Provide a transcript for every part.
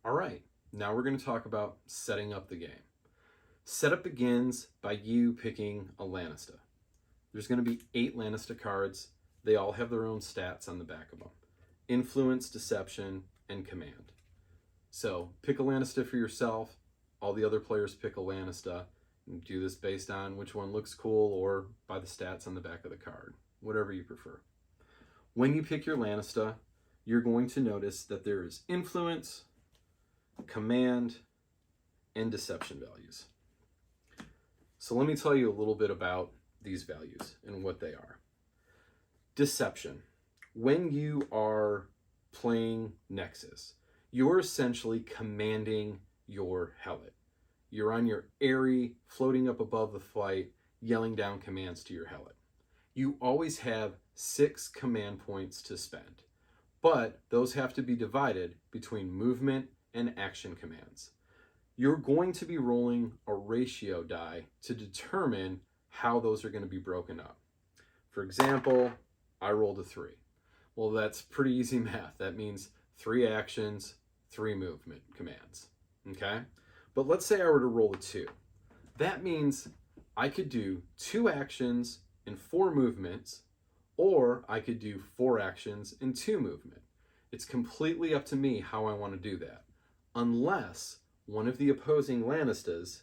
All right, now we're going to talk about setting up the game. Setup begins by you picking a Lanista. There's going to be 8 Lanista cards. They all have their own stats on the back of them. Influence, Deception, and Command. So pick a Lanista for yourself. All the other players pick a Lanista. And do this based on which one looks cool or by the stats on the back of the card, whatever you prefer. When you pick your Lanista, you're going to notice that there is Influence, Command, and Deception values. So let me tell you a little bit about these values and what they are. Deception. When you are playing Nexus, you're essentially commanding your Helot. You're on your Airy, floating up above the fight, yelling down commands to your Helot. You always have 6 command points to spend, but those have to be divided between movement and action commands. You're going to be rolling a ratio die to determine how those are going to be broken up. For example, I rolled a 3. Well, that's pretty easy math. That means 3 actions, 3 movement commands, okay? But let's say I were to roll a 2. That means I could do 2 actions and 4 movements, or I could do 4 actions and 2 movement. It's completely up to me how I want to do that, unless one of the opposing Lannistas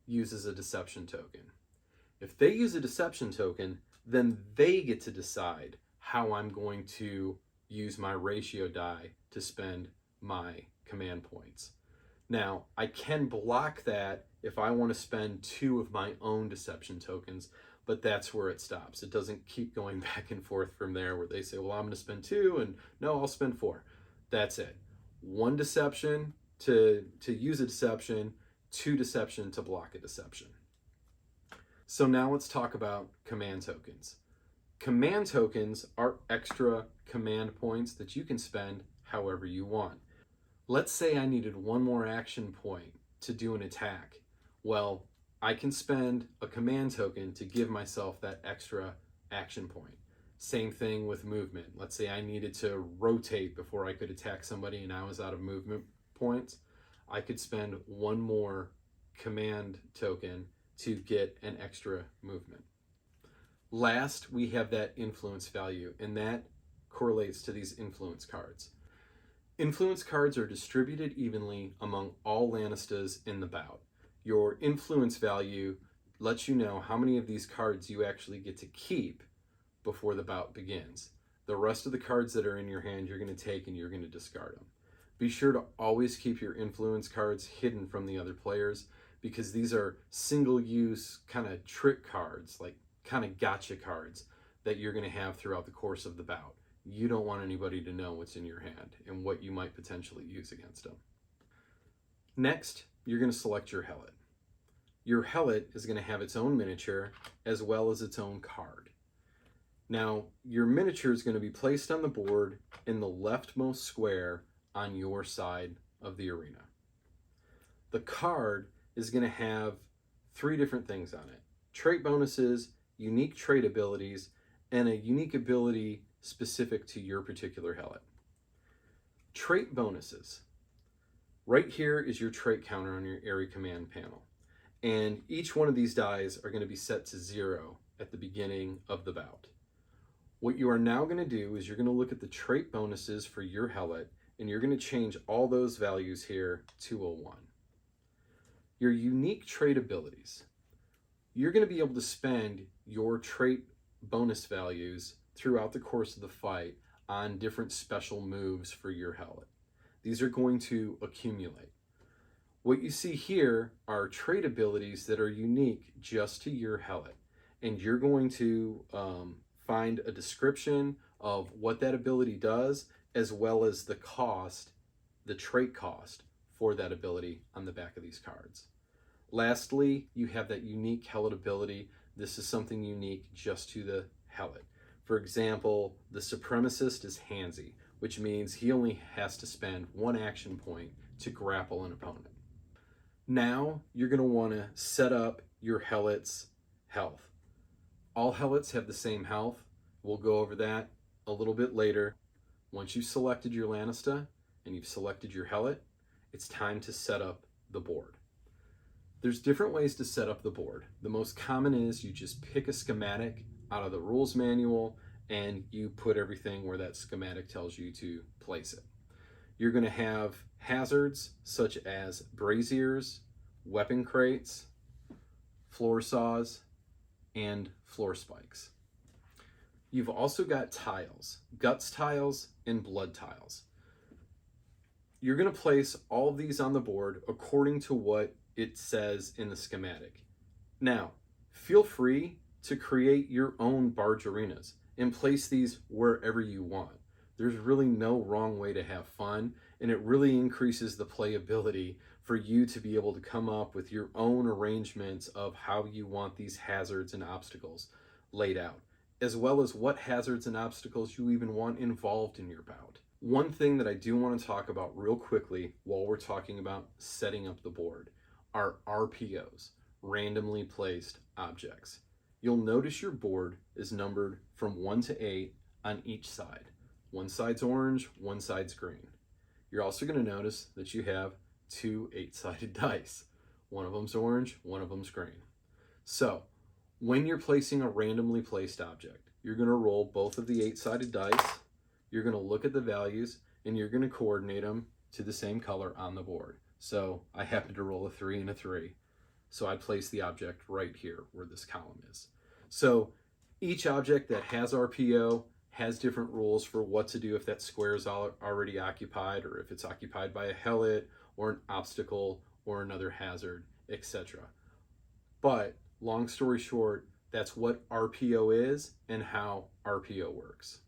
uses a deception token. If they use a deception token, then they get to decide how I'm going to use my ratio die to spend my command points. Now, I can block that if I want to spend 2 of my own deception tokens, but that's where it stops. It doesn't keep going back and forth from there where they say, well, I'm going to spend 2, and no, I'll spend 4. That's it. 1 deception to use a deception, 2 deception to block a deception. So now let's talk about command tokens. Command tokens are extra command points that you can spend however you want. Let's say I needed 1 more action point to do an attack. Well, I can spend a command token to give myself that extra action point. Same thing with movement. Let's say I needed to rotate before I could attack somebody and I was out of movement points. I could spend 1 more command token to get an extra movement. Last, we have that influence value, and that correlates to these influence cards. Influence cards are distributed evenly among all Lannistas in the bout. Your influence value lets you know how many of these cards you actually get to keep before the bout begins. The rest of the cards that are in your hand you're going to take and you're going to discard them. Be sure to always keep your influence cards hidden from the other players, because these are single-use kind of trick cards, like kind of gotcha cards that you're going to have throughout the course of the bout. You don't want anybody to know what's in your hand and what you might potentially use against them. Next, you're going to select your Helot. Your Helot is going to have its own miniature as well as its own card. Now, your miniature is going to be placed on the board in the leftmost square on your side of the arena. The card is going to have 3 different things on it: trait bonuses, unique trait abilities, and a unique ability specific to your particular Helot. Trait bonuses. Right here is your trait counter on your Airy command panel. And each one of these dies are going to be set to 0 at the beginning of the bout. What you are now going to do is you're going to look at the trait bonuses for your Helot, and you're going to change all those values here to a 1. Your unique trait abilities. You're going to be able to spend your trait bonus values throughout the course of the fight on different special moves for your Helot. These are going to accumulate. What you see here are trait abilities that are unique just to your Helot, and you're going to find a description of what that ability does, as well as the cost, the trait cost for that ability on the back of these cards. Lastly, you have that unique Helot ability. This is something unique just to the Helot. For example, the Supremacist is handsy, which means he only has to spend 1 action point to grapple an opponent. Now, you're going to want to set up your Helot's health. All Helots have the same health. We'll go over that a little bit later. Once you've selected your Lanista and you've selected your Helot, it's time to set up the board. There's different ways to set up the board. The most common is you just pick a schematic out of the rules manual and you put everything where that schematic tells you to place it. You're going to have hazards such as braziers, weapon crates, floor saws, and floor spikes. You've also got tiles, guts tiles and blood tiles. You're going to place all of these on the board according to what it says in the schematic. Now, feel free to create your own barge arenas and place these wherever you want. There's really no wrong way to have fun, and it really increases the playability for you to be able to come up with your own arrangements of how you want these hazards and obstacles laid out, as well as what hazards and obstacles you even want involved in your bout. One thing that I do want to talk about real quickly while we're talking about setting up the board are RPOs, randomly placed objects. You'll notice your board is numbered from 1 to 8 on each side. One side's orange, one side's green. You're also going to notice that you have 2 8-sided dice. One of them's orange, one of them's green. So, when you're placing a randomly placed object, you're going to roll both of the 8-sided dice, you're going to look at the values, and you're going to coordinate them to the same color on the board. So, I happened to roll a 3 and a 3. So I place the object right here where this column is. So each object that has RPO has different rules for what to do if that square is already occupied, or if it's occupied by a hellet or an obstacle or another hazard, etc. But long story short, that's what RPO is and how RPO works.